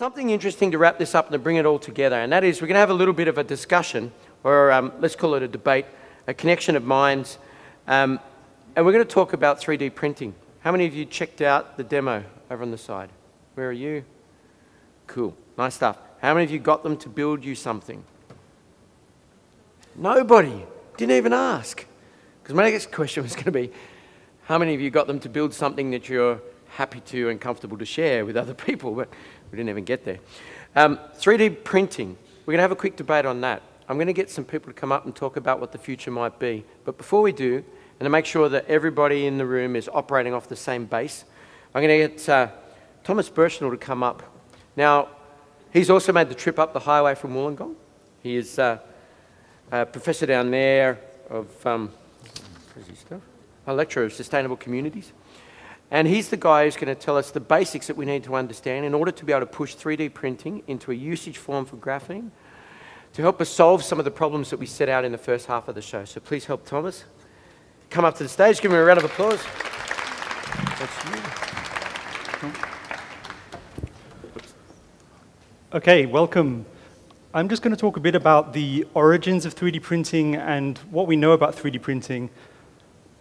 something interesting to wrap this up and to bring it all together, and that is we're going to have a little bit of a discussion, or let's call it a debate, a connection of minds, and we're going to talk about 3D printing. How many of you checked out the demo over on the side? Where are you? Cool, nice stuff. How many of you got them to build you something? Nobody. Didn't even ask. Because my next question was going to be, how many of you got them to build something that you're happy to and comfortable to share with other people? But we didn't even get there. 3D printing. We're going to have a quick debate on that. I'm going to get some people to come up and talk about what the future might be. But before we do, and to make sure that everybody in the room is operating off the same base, I'm going to get Thomas Birtchnell to come up. Now, he's also made the trip up the highway from Wollongong. He is a professor down there of Electromaterials, Sustainable Communities. And he's the guy who's going to tell us the basics that we need to understand in order to be able to push 3D printing into a usage form for graphene to help us solve some of the problems that we set out in the first half of the show. So please help Thomas come up to the stage. Give him a round of applause. That's you. Okay, welcome. I'm just going to talk a bit about the origins of 3D printing and what we know about 3D printing.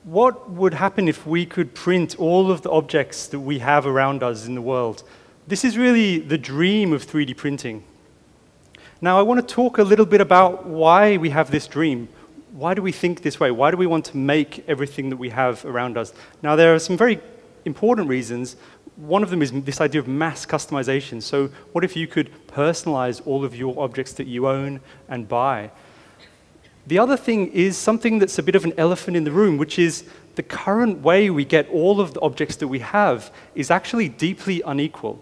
What would happen if we could print all of the objects that we have around us in the world? This is really the dream of 3D printing. Now, I want to talk a little bit about why we have this dream. Why do we think this way? Why do we want to make everything that we have around us? Now, there are some very important reasons. One of them is this idea of mass customization. So what if you could personalize all of your objects that you own and buy? The other thing is something that's a bit of an elephant in the room, which is the current way we get all of the objects that we have is actually deeply unequal.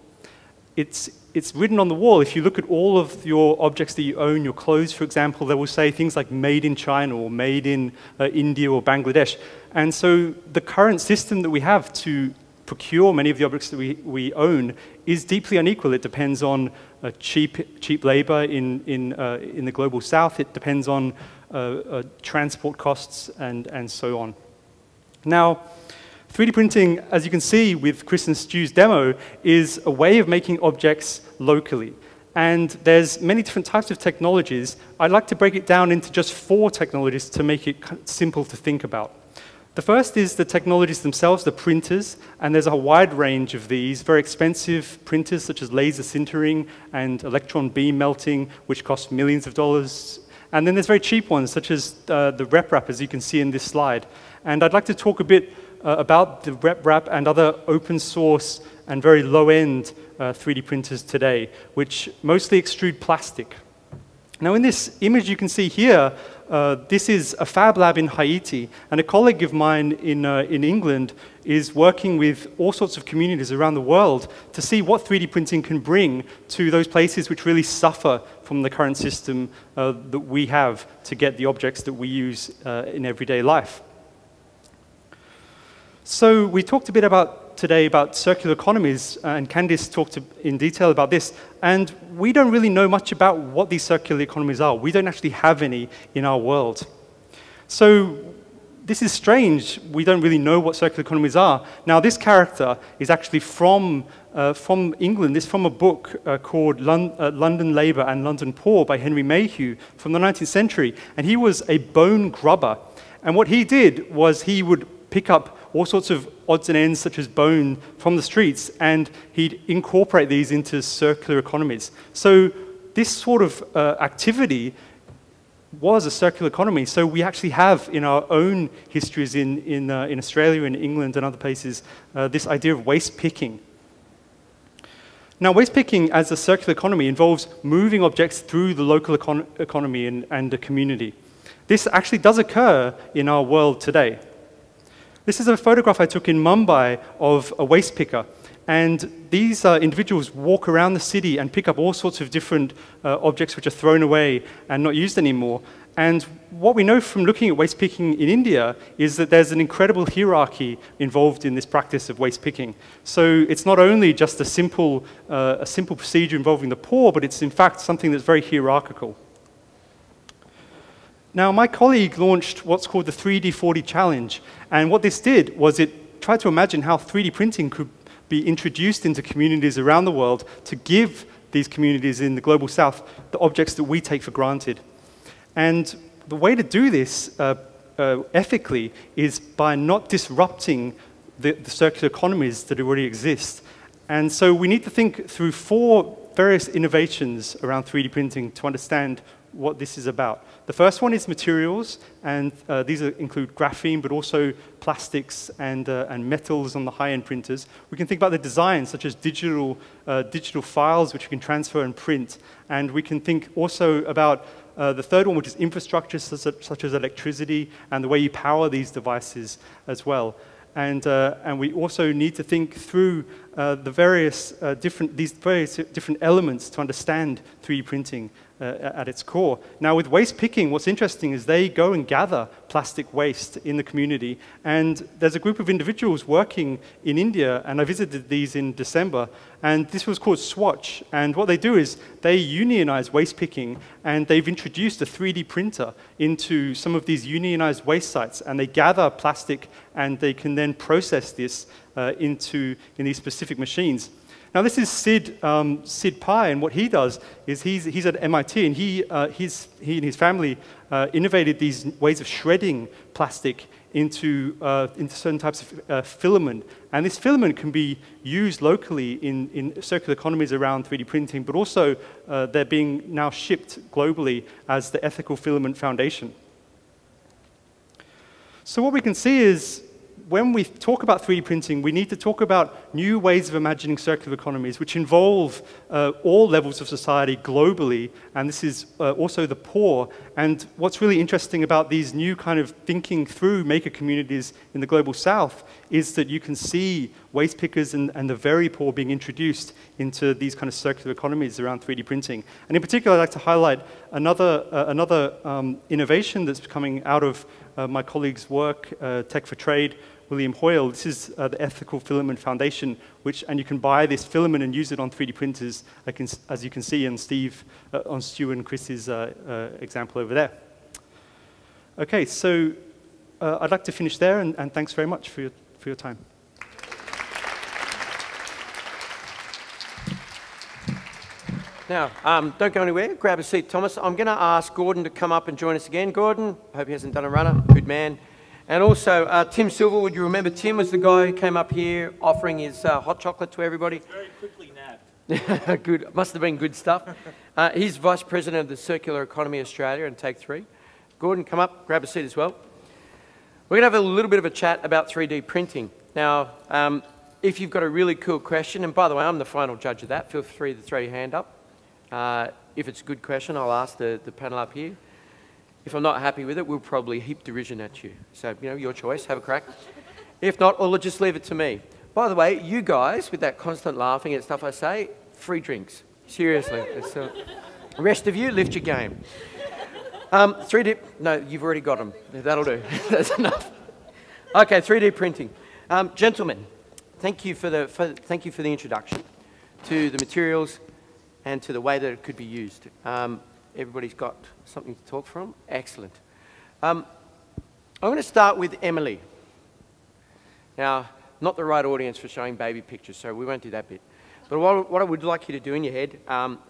It's written on the wall. If you look at all of your objects that you own, your clothes, for example, they will say things like made in China or made in India or Bangladesh. And so the current system that we have to procure many of the objects that we own is deeply unequal. It depends on cheap labor in the global south. It depends on transport costs and so on. Now, 3D printing, as you can see with Chris and Stu's demo, is a way of making objects locally. And there's many different types of technologies. I'd like to break it down into just 4 technologies to make it simple to think about. The first is the technologies themselves, the printers, and there's a wide range of these, very expensive printers such as laser sintering and electron beam melting, which cost millions of dollars. And then there's very cheap ones, such as the RepRap, as you can see in this slide. And I'd like to talk a bit about the RepRap and other open source and very low-end 3D printers today, which mostly extrude plastic. Now, in this image you can see here, this is a fab lab in Haiti, and a colleague of mine in England is working with all sorts of communities around the world to see what 3D printing can bring to those places which really suffer from the current system that we have to get the objects that we use in everyday life. So we talked a bit today about circular economies, and Candice talked in detail about this, and we don't really know much about what these circular economies are. We don't actually have any in our world. So this is strange. We don't really know what circular economies are. Now, this character is actually from England. It's from a book called London Labour and London Poor by Henry Mayhew from the 19th century, and he was a bone grubber. And what he did was he would pick up all sorts of odds and ends, such as bone, from the streets, and he'd incorporate these into circular economies. So this sort of activity was a circular economy. So we actually have in our own histories in Australia, in England, and other places, this idea of waste picking. Now, waste picking as a circular economy involves moving objects through the local economy and the community. This actually does occur in our world today. This is a photograph I took in Mumbai of a waste picker. And these individuals walk around the city and pick up all sorts of different objects which are thrown away and not used anymore. And what we know from looking at waste picking in India is that there's an incredible hierarchy involved in this practice of waste picking. So it's not only just a simple procedure involving the poor, but it's in fact something that's very hierarchical. Now, my colleague launched what's called the 3D40 Challenge, and what this did was it tried to imagine how 3D printing could be introduced into communities around the world to give these communities in the global south, the objects that we take for granted. And the way to do this ethically is by not disrupting the circular economies that already exist. And so we need to think through 4 various innovations around 3D printing to understand what this is about. The first one is materials, and these include graphene, but also plastics and metals on the high-end printers. We can think about the design, such as digital files, which we can transfer and print. And we can think also about the third one, which is infrastructure, such as electricity, and the way you power these devices as well. And we also need to think through these various different elements to understand 3D printing at its core. Now, with waste picking, what's interesting is they go and gather plastic waste in the community, and there's a group of individuals working in India, and I visited these in December, and this was called Swatch, and what they do is they unionize waste picking, and they've introduced a 3D printer into some of these unionized waste sites, and they gather plastic, and they can then process this in these specific machines. Now, this is Sid Pai, and what he does is he's at MIT, and he and his family innovated these ways of shredding plastic into certain types of filament. And this filament can be used locally in circular economies around 3D printing, but also they're being now shipped globally as the Ethical Filament Foundation. So what we can see is, when we talk about 3D printing, we need to talk about new ways of imagining circular economies, which involve all levels of society globally, and this is also the poor. And what's really interesting about these new kind of thinking through maker communities in the global south is that you can see waste pickers and the very poor being introduced into these kind of circular economies around 3D printing. And in particular, I'd like to highlight another innovation that's coming out of my colleague's work, Tech for Trade, William Hoyle. This is the Ethical Filament Foundation, and you can buy this filament and use it on 3D printers, as you can see on Stu and Chris's example over there. Okay, so I'd like to finish there, and thanks very much for your time. Now, don't go anywhere. Grab a seat, Thomas. I'm going to ask Gordon to come up and join us again. Gordon, I hope he hasn't done a runner. Good man. And also, Tim Silverwood, you remember Tim was the guy who came up here offering his hot chocolate to everybody? Very quickly nabbed. Good. Must have been good stuff. He's Vice President of the Circular Economy Australia and Take 3. Gordon, come up, grab a seat as well. We're going to have a little bit of a chat about 3D printing. Now, if you've got a really cool question, and by the way, I'm the final judge of that, feel free to throw your hand up. If it's a good question, I'll ask the panel up here. If I'm not happy with it, we'll probably heap derision at you. So, you know, your choice, have a crack. If not, or just leave it to me. By the way, you guys, with that constant laughing at stuff I say, free drinks. Seriously. The rest of you, lift your game. 3D, no, you've already got them. That'll do. That's enough. Okay, 3D printing. Gentlemen, thank you for the introduction to the materials and to the way that it could be used. Everybody's got something to talk from? Excellent. I'm going to start with Emily. Now, not the right audience for showing baby pictures, so we won't do that bit. But what I would like you to do in your head,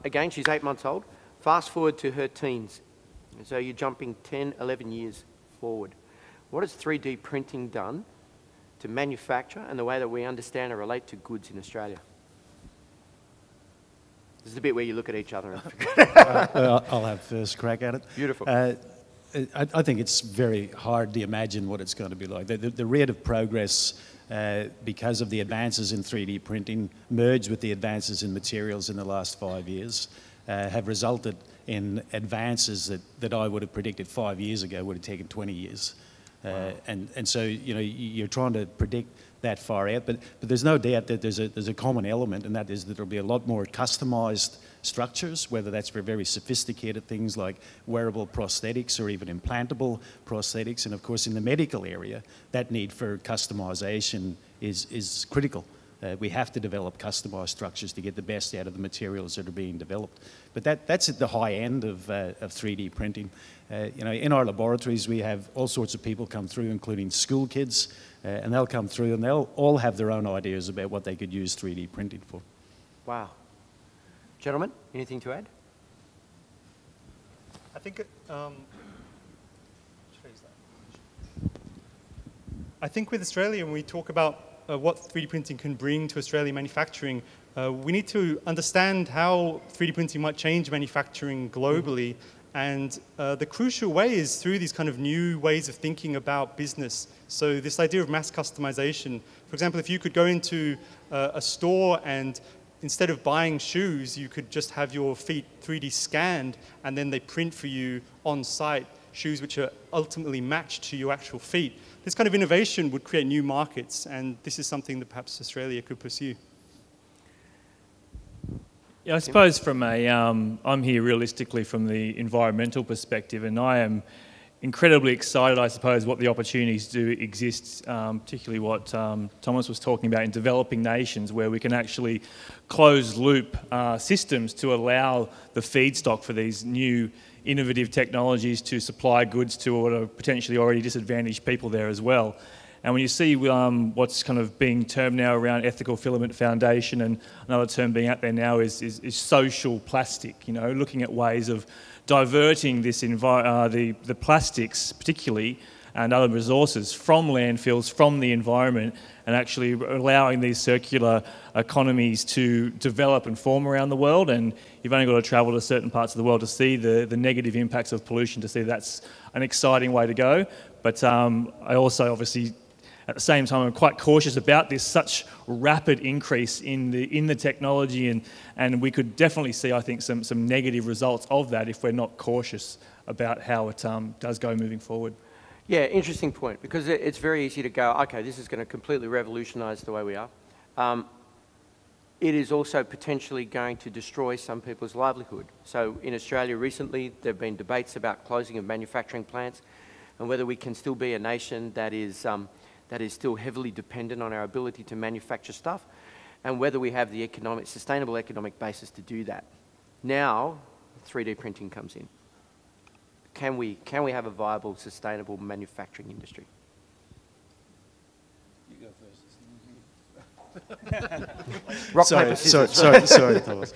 again, she's 8 months old, fast forward to her teens. So you're jumping 10, 11 years forward. What has 3D printing done to manufacture and the way that we understand and relate to goods in Australia? This is the bit where you look at each other. I'll have first crack at it. Beautiful. I think it's very hard to imagine what it's going to be like. The rate of progress, because of the advances in 3D printing, merged with the advances in materials in the last 5 years, have resulted in advances that I would have predicted 5 years ago would have taken 20 years. Wow. And so, you know, you're trying to predict that far out, but there's no doubt that there's a common element, and that is that there'll be a lot more customised structures, whether that's for very sophisticated things like wearable prosthetics or even implantable prosthetics. And of course, in the medical area, that need for customisation is critical. We have to develop customised structures to get the best out of the materials that are being developed. But that's at the high end of 3D printing. You know, in our laboratories, we have all sorts of people come through, including school kids, and they'll come through and they'll all have their own ideas about what they could use 3D printing for. Wow. Gentlemen, anything to add? I think I think with Australia, when we talk about what 3D printing can bring to Australian manufacturing, we need to understand how 3D printing might change manufacturing globally. And the crucial way is through these kind of new ways of thinking about business. So this idea of mass customization. For example, if you could go into a store and instead of buying shoes, you could just have your feet 3D scanned and then they print for you on site shoes which are ultimately matched to your actual feet. This kind of innovation would create new markets, and this is something that perhaps Australia could pursue. Yeah, I suppose from I'm here realistically from the environmental perspective, and I am incredibly excited, I suppose, what the opportunities do exist, particularly what Thomas was talking about in developing nations, where we can actually close loop systems to allow the feedstock for these new innovative technologies to supply goods to what are potentially already disadvantaged people there as well. And when you see what's kind of being termed now around ethical filament foundation, and another term being out there now is social plastic, you know, looking at ways of diverting this the plastics particularly and other resources from landfills, from the environment, and actually allowing these circular economies to develop and form around the world. And you've only got to travel to certain parts of the world to see the negative impacts of pollution, to see that's an exciting way to go. But I also obviously, at the same time, I'm quite cautious about this such rapid increase in the technology, and we could definitely see, I think, some negative results of that if we're not cautious about how it does go moving forward. Yeah, interesting point, because it's very easy to go, okay, this is going to completely revolutionise the way we are. It is also potentially going to destroy some people's livelihood. So in Australia recently, there have been debates about closing of manufacturing plants and whether we can still be a nation that is still heavily dependent on our ability to manufacture stuff, and whether we have the sustainable economic basis to do that. Now, 3D printing comes in. Can we have a viable, sustainable manufacturing industry? You go first. Rock, paper, scissors. Sorry, Thomas.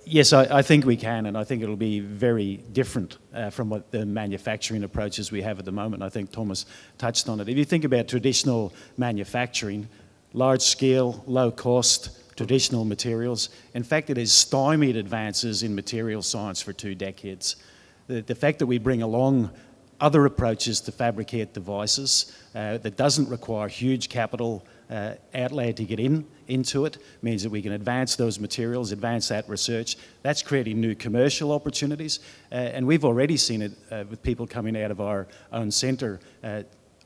Yes, I think we can, and I think it'll be very different from what the manufacturing approaches we have at the moment. I think Thomas touched on it. If you think about traditional manufacturing, large scale, low cost, traditional materials, in fact, it has stymied advances in material science for 2 decades. The fact that we bring along other approaches to fabricate devices that doesn't require huge capital outlay to get into it means that we can advance those materials, advance that research. That's creating new commercial opportunities, and we've already seen it with people coming out of our own centre.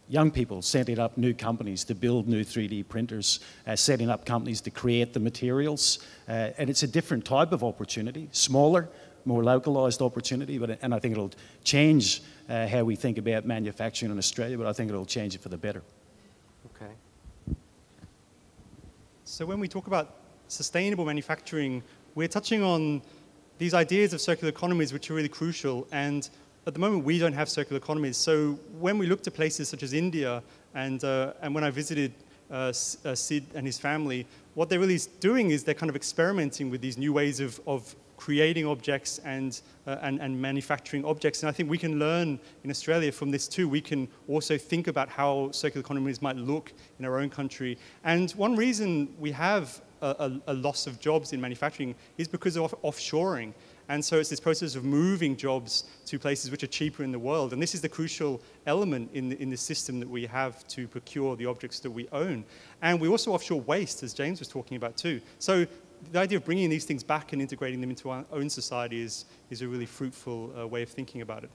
Young people setting up new companies to build new 3D printers, setting up companies to create the materials, and it's a different type of opportunity, smaller, more localised opportunity, and I think it'll change how we think about manufacturing in Australia, but I think it'll change it for the better. Okay. So when we talk about sustainable manufacturing, we're touching on these ideas of circular economies, which are really crucial, and at the moment we don't have circular economies. So when we look to places such as India, and when I visited Sid and his family, what they're really doing is they're kind of experimenting with these new ways of creating objects and manufacturing objects. And I think we can learn in Australia from this too. We can also think about how circular economies might look in our own country. And one reason we have a loss of jobs in manufacturing is because of offshoring. And so it's this process of moving jobs to places which are cheaper in the world. And this is the crucial element in the system that we have to procure the objects that we own. And we also offshore waste, as James was talking about too. So the idea of bringing these things back and integrating them into our own society is a really fruitful way of thinking about it.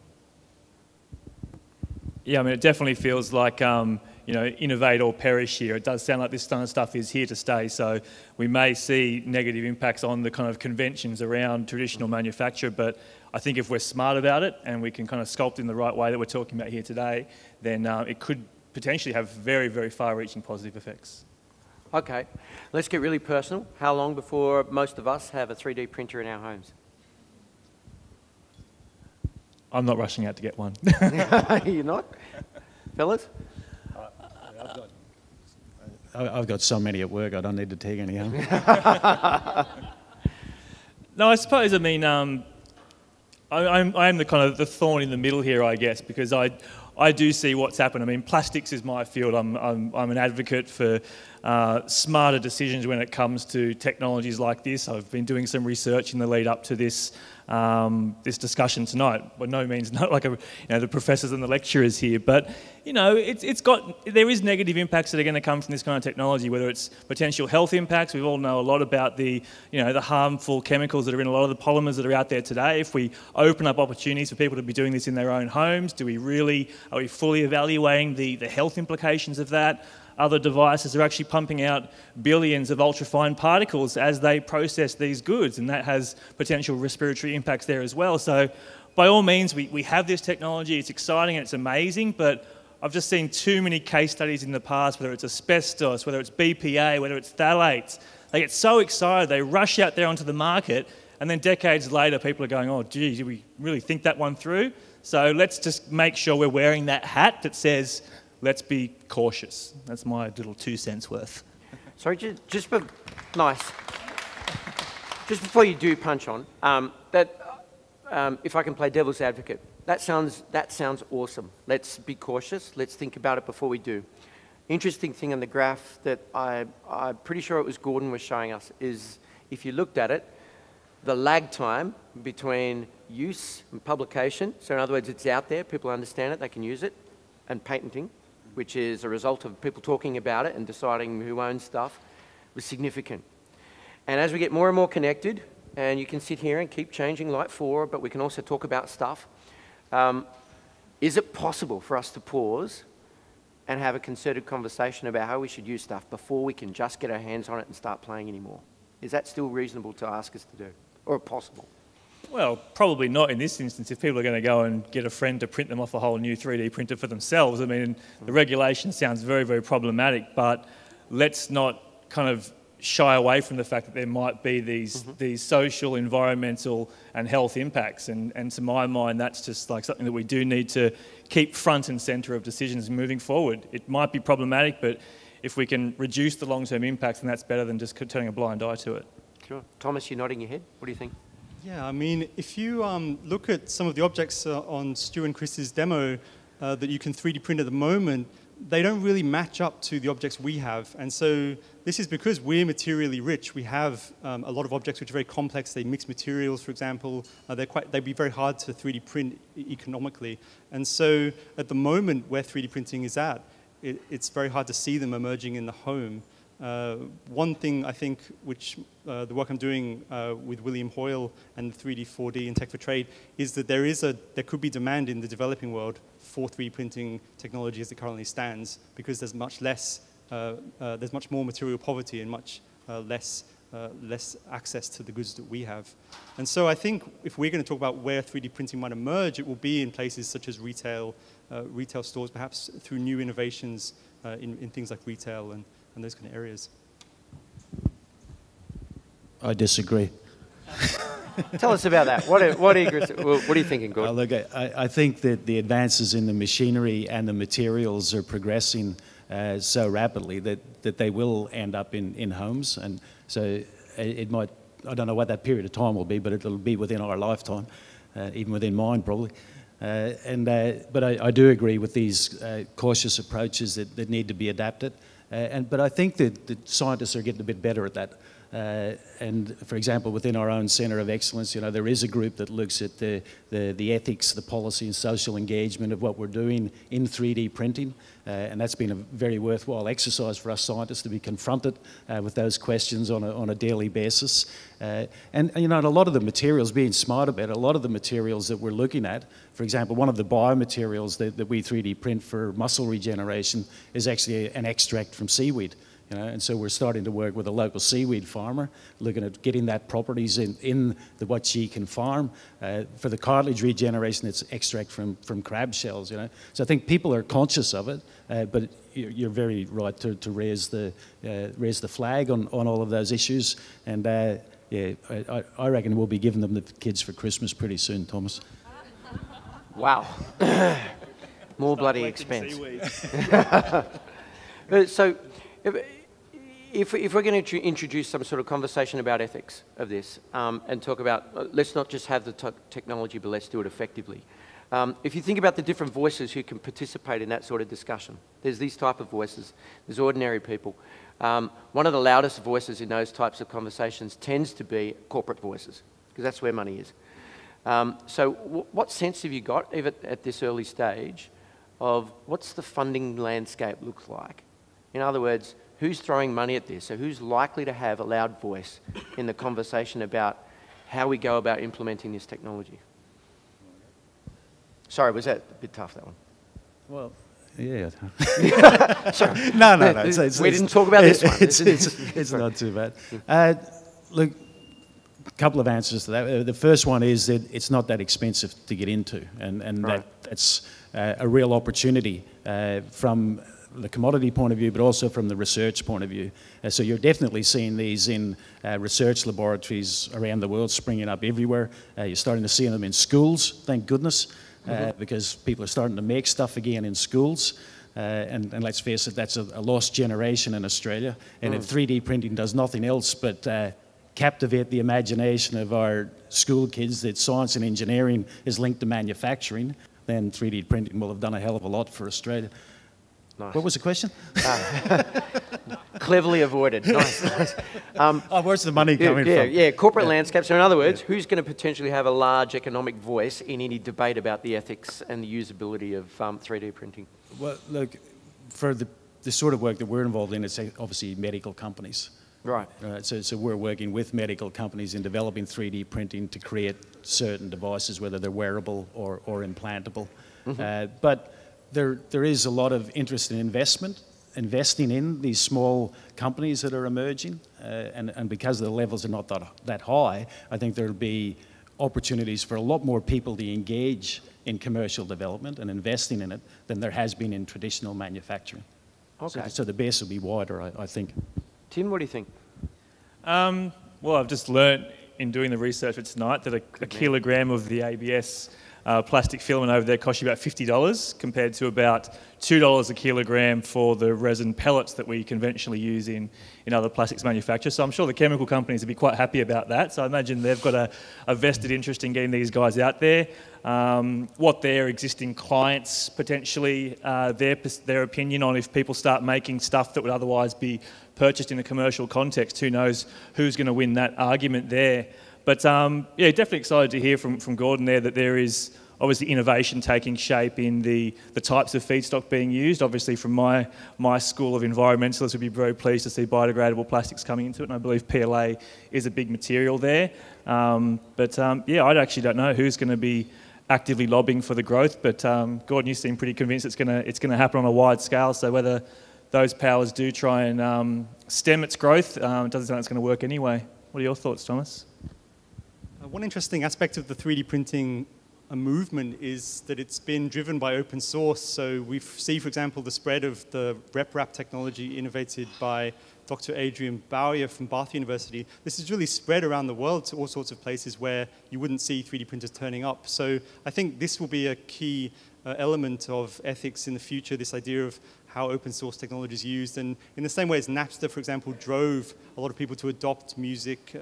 Yeah, I mean, it definitely feels like, innovate or perish here. It does sound like this kind of stuff is here to stay, so we may see negative impacts on the kind of conventions around traditional manufacture, but I think if we're smart about it and we can kind of sculpt in the right way that we're talking about here today, then it could potentially have very, very far-reaching positive effects. Okay, let's get really personal. How long before most of us have a 3D printer in our homes? I'm not rushing out to get one. You're not? Fellas? I've got so many at work, I don't need to take any home. No, I suppose, I mean, I'm the kind of the thorn in the middle here, I guess, because I do see what's happened. I mean, plastics is my field. I'm an advocate for smarter decisions when it comes to technologies like this. I've been doing some research in the lead up to this this discussion tonight. By no means not like the professors and the lecturers here, but there is negative impacts that are going to come from this kind of technology. Whether it's potential health impacts, we all know a lot about the harmful chemicals that are in a lot of the polymers that are out there today. If we open up opportunities for people to be doing this in their own homes, are we fully evaluating the health implications of that? Other devices are actually pumping out billions of ultrafine particles as they process these goods, and that has potential respiratory impacts there as well. So by all means, we have this technology, it's exciting and it's amazing, but I've just seen too many case studies in the past, whether it's asbestos, whether it's BPA, whether it's phthalates. They get so excited, they rush out there onto the market, and then decades later, people are going, oh, geez, did we really think that one through? So let's just make sure we're wearing that hat that says, let's be cautious. That's my little 2 cents worth. Sorry, just before you do punch on, if I can play devil's advocate, that sounds awesome. Let's be cautious. Let's think about it before we do. Interesting thing on the graph that I'm pretty sure it was Gordon was showing us is if you looked at it, the lag time between use and publication, so in other words, it's out there, people understand it, they can use it, and patenting, which is a result of people talking about it and deciding who owns stuff, was significant. And as we get more and more connected, and you can sit here and keep changing like 4, but we can also talk about stuff, is it possible for us to pause and have a concerted conversation about how we should use stuff before we can just get our hands on it and start playing anymore? Is that still reasonable to ask us to do, or possible? Well, probably not in this instance. If people are going to go and get a friend to print them off a whole new 3D printer for themselves, I mean, the regulation sounds very, very problematic, but let's not kind of shy away from the fact that there might be these social, environmental and health impacts. And to my mind, that's just like something that we do need to keep front and centre of decisions moving forward. It might be problematic, but if we can reduce the long-term impacts, then that's better than just turning a blind eye to it. Sure. Thomas, you're nodding your head. What do you think? Yeah, I mean, if you look at some of the objects on Stu and Chris's demo that you can 3D print at the moment, they don't really match up to the objects we have. And so this is because we're materially rich. We have a lot of objects which are very complex. They mix materials, for example. They'd be very hard to 3D print economically. And so at the moment where 3D printing is at, it's very hard to see them emerging in the home. One thing I think which the work I'm doing with William Hoyle and 3D, 4D and Tech for Trade is that there could be demand in the developing world for 3D printing technology as it currently stands, because there's much more material poverty and much less access to the goods that we have. And so I think if we're going to talk about where 3D printing might emerge, it will be in places such as retail stores, perhaps through new innovations in things like retail and those kind of areas. I disagree. Tell us about that. What are you thinking, Gordon? Look, I think that the advances in the machinery and the materials are progressing so rapidly that they will end up in homes. And so it might, I don't know what that period of time will be, but it'll be within our lifetime, even within mine probably. But I do agree with these cautious approaches that need to be adapted. But I think that the scientists are getting a bit better at that. And for example, within our own Centre of Excellence, there is a group that looks at the ethics, the policy and social engagement of what we're doing in 3D printing. And that's been a very worthwhile exercise for us scientists to be confronted with those questions on a daily basis. And a lot of the materials, being smart about it, a lot of the materials that we're looking at, for example, one of the biomaterials that we 3D print for muscle regeneration is actually an extract from seaweed. And so we're starting to work with a local seaweed farmer, looking at getting that properties in what she can farm. For the cartilage regeneration, it's extract from crab shells. So I think people are conscious of it, but you're very right to raise the flag on all of those issues. And yeah, I reckon we'll be giving them the kids for Christmas pretty soon, Thomas. Wow, more bloody expense. So, if we're going to introduce some sort of conversation about ethics of this and talk about, let's not just have the technology, but let's do it effectively. If you think about the different voices who can participate in that sort of discussion, there's these type of voices, there's ordinary people. One of the loudest voices in those types of conversations tends to be corporate voices, because that's where money is. So what sense have you got, even at this early stage, of what's the funding landscape looks like? In other words, who's throwing money at this? So who's likely to have a loud voice in the conversation about how we go about implementing this technology? Sorry, was that a bit tough, that one? Well, yeah. Sorry. No. We didn't talk about this one. It's not too bad. Look, a couple of answers to that. The first one is that it's not that expensive to get into, and right. That's a real opportunity from the commodity point of view, but also from the research point of view. So you're definitely seeing these in research laboratories around the world springing up everywhere. You're starting to see them in schools, thank goodness, because people are starting to make stuff again in schools. And let's face it, that's a lost generation in Australia. And if 3D printing does nothing else but captivate the imagination of our school kids that science and engineering is linked to manufacturing, then 3D printing will have done a hell of a lot for Australia. Nice. What was the question? Cleverly avoided. Nice. Where's the money coming from? Yeah, corporate landscape. So in other words, who's going to potentially have a large economic voice in any debate about the ethics and the usability of 3D printing? Well, look, for the sort of work that we're involved in, it's obviously medical companies. Right. So we're working with medical companies in developing 3D printing to create certain devices, whether they're wearable or implantable. But there is a lot of interest in investing in these small companies that are emerging, and because the levels are not that high, I think there'll be opportunities for a lot more people to engage in commercial development and investing in it than there has been in traditional manufacturing. Okay. So the base will be wider, I think. Tim, what do you think? Well, I've just learnt in doing the research for tonight that a kilogram of the ABS plastic filament over there costs you about $50 compared to about $2 a kilogram for the resin pellets that we conventionally use in other plastics manufacturers. So I'm sure the chemical companies would be quite happy about that. So I imagine they've got a vested interest in getting these guys out there. What their existing clients potentially, their opinion on if people start making stuff that would otherwise be purchased in a commercial context, who knows who's going to win that argument there. But yeah, definitely excited to hear from Gordon there that there is obviously innovation taking shape in the types of feedstock being used. Obviously from my school of environmentalists, we'd be very pleased to see biodegradable plastics coming into it, and I believe PLA is a big material there. Yeah, I actually don't know who's going to be actively lobbying for the growth, but Gordon, you seem pretty convinced it's going to happen on a wide scale, so whether those powers do try and stem its growth, it doesn't sound like it's going to work anyway. What are your thoughts, Thomas? One interesting aspect of the 3D printing movement is that it's been driven by open source. So we see, for example, the spread of the RepRap technology innovated by Dr. Adrian Bowyer from Bath University. This is really spread around the world to all sorts of places where you wouldn't see 3D printers turning up. So I think this will be a key element of ethics in the future, this idea of how open source technology is used. And in the same way as Napster, for example, drove a lot of people to adopt music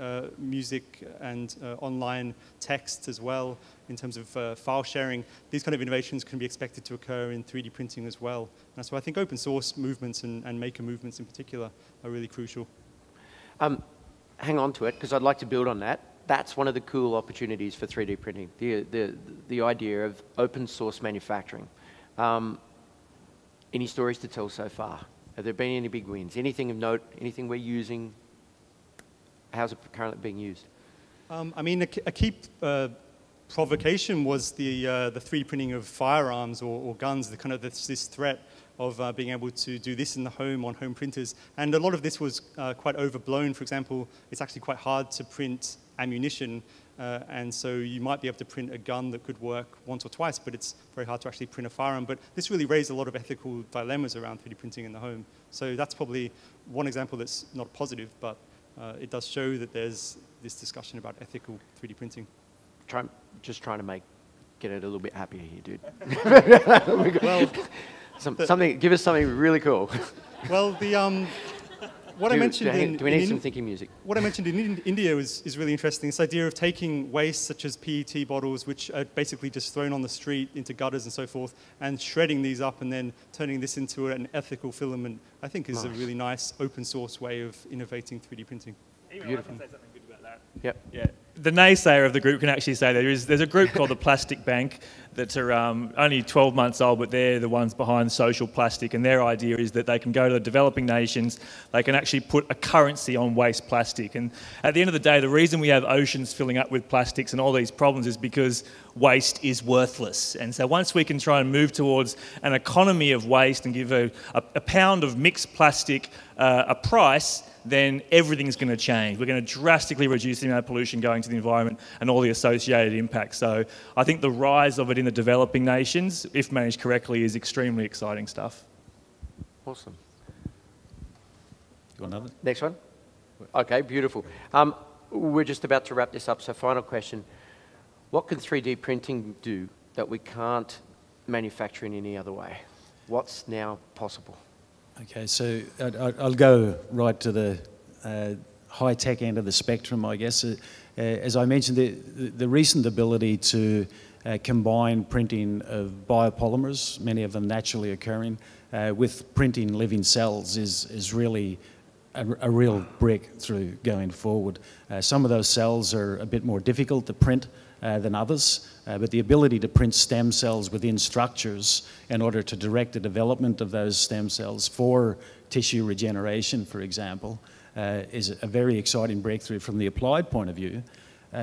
and online text as well in terms of file sharing, these kind of innovations can be expected to occur in 3D printing as well. And so I think open source movements and maker movements in particular are really crucial. Hang on to it, because I'd like to build on that. That's one of the cool opportunities for 3D printing, the idea of open source manufacturing. Any stories to tell so far? Have there been any big wins? Anything of note? Anything we're using? How's it currently being used? I mean, a key provocation was the 3D printing of firearms or guns, the kind of this threat of being able to do this in the home on home printers. And a lot of this was quite overblown. For example, it's actually quite hard to print ammunition, and so you might be able to print a gun that could work once or twice, but it's very hard to actually print a firearm. But this really raised a lot of ethical dilemmas around 3D printing in the home. So that's probably one example that's not positive, but it does show that there's this discussion about ethical 3D printing. Just trying to get it a little bit happier here, dude. Well, give us something really cool. Well, what I mentioned do we need some thinking music? What I mentioned in India is really interesting. This idea of taking waste such as PET bottles, which are basically just thrown on the street into gutters and so forth, and shredding these up and then turning this into an ethical filament, I think is a really nice open source way of innovating 3D printing. Beautiful. I can say something good about that. Yep. Yeah. The naysayer of the group can actually say there's a group called the Plastic Bank that are only 12 months old, but they're the ones behind social plastic, and their idea is that they can go to the developing nations, they can actually put a currency on waste plastic. And at the end of the day, the reason we have oceans filling up with plastics and all these problems is because waste is worthless. And so once we can try and move towards an economy of waste and give a pound of mixed plastic a price, then everything's going to change. We're going to drastically reduce the amount of pollution going to the environment and all the associated impacts. So I think the rise of it in the developing nations, if managed correctly, is extremely exciting stuff. Awesome. You want another? Next one? Okay, beautiful. We're just about to wrap this up, so final question. What can 3D printing do that we can't manufacture in any other way? What's now possible? Okay, so I'll go right to the high-tech end of the spectrum, I guess. As I mentioned, the recent ability to combine printing of biopolymers, many of them naturally occurring, with printing living cells is really a real breakthrough going forward. Some of those cells are a bit more difficult to print than others, but the ability to print stem cells within structures in order to direct the development of those stem cells for tissue regeneration, for example, is a very exciting breakthrough from the applied point of view,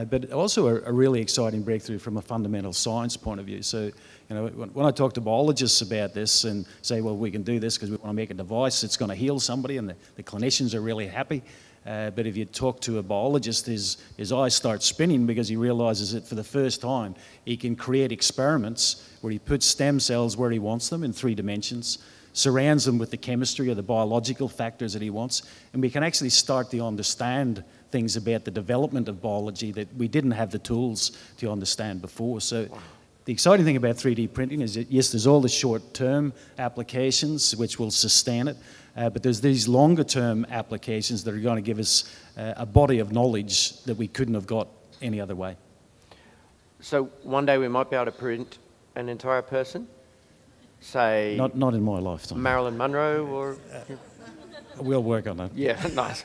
but also a really exciting breakthrough from a fundamental science point of view. So, you know, when I talk to biologists about this and say, well, we can do this because we want to make a device that's going to heal somebody, and the clinicians are really happy. But if you talk to a biologist, his eyes start spinning because he realizes that for the first time he can create experiments where he puts stem cells where he wants them in 3 dimensions, surrounds them with the chemistry or the biological factors that he wants, and we can actually start to understand things about the development of biology that we didn't have the tools to understand before. So the exciting thing about 3D printing is that, yes, there's all the short-term applications which will sustain it, but there's these longer-term applications that are going to give us a body of knowledge that we couldn't have got any other way. So one day we might be able to print an entire person? Say... Not in my lifetime. Marilyn Monroe or... We'll work on that. Yeah, nice.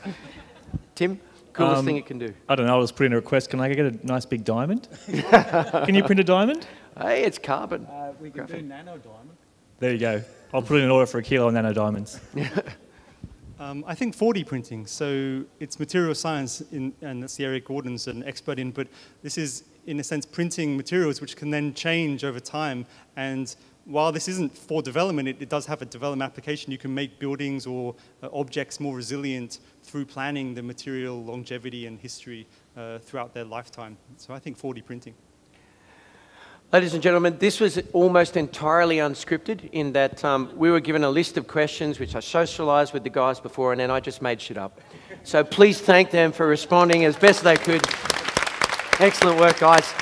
Tim, coolest thing it can do? I don't know, I'll just put in a request. Can I get a nice big diamond? Can you print a diamond? Hey, it's carbon. We can do nano diamond. There you go. I'll put in an order for 1 kilo of nano diamonds. I think 4D printing, so it's material science, and that's the area Gordon's an expert in, but this is, in a sense, printing materials which can then change over time. And while this isn't for development, it does have a development application. You can make buildings or objects more resilient through planning the material longevity and history throughout their lifetime. So I think 4D printing. Ladies and gentlemen, this was almost entirely unscripted in that we were given a list of questions which I socialised with the guys before, and then I just made shit up. So please thank them for responding as best they could. Excellent work, guys.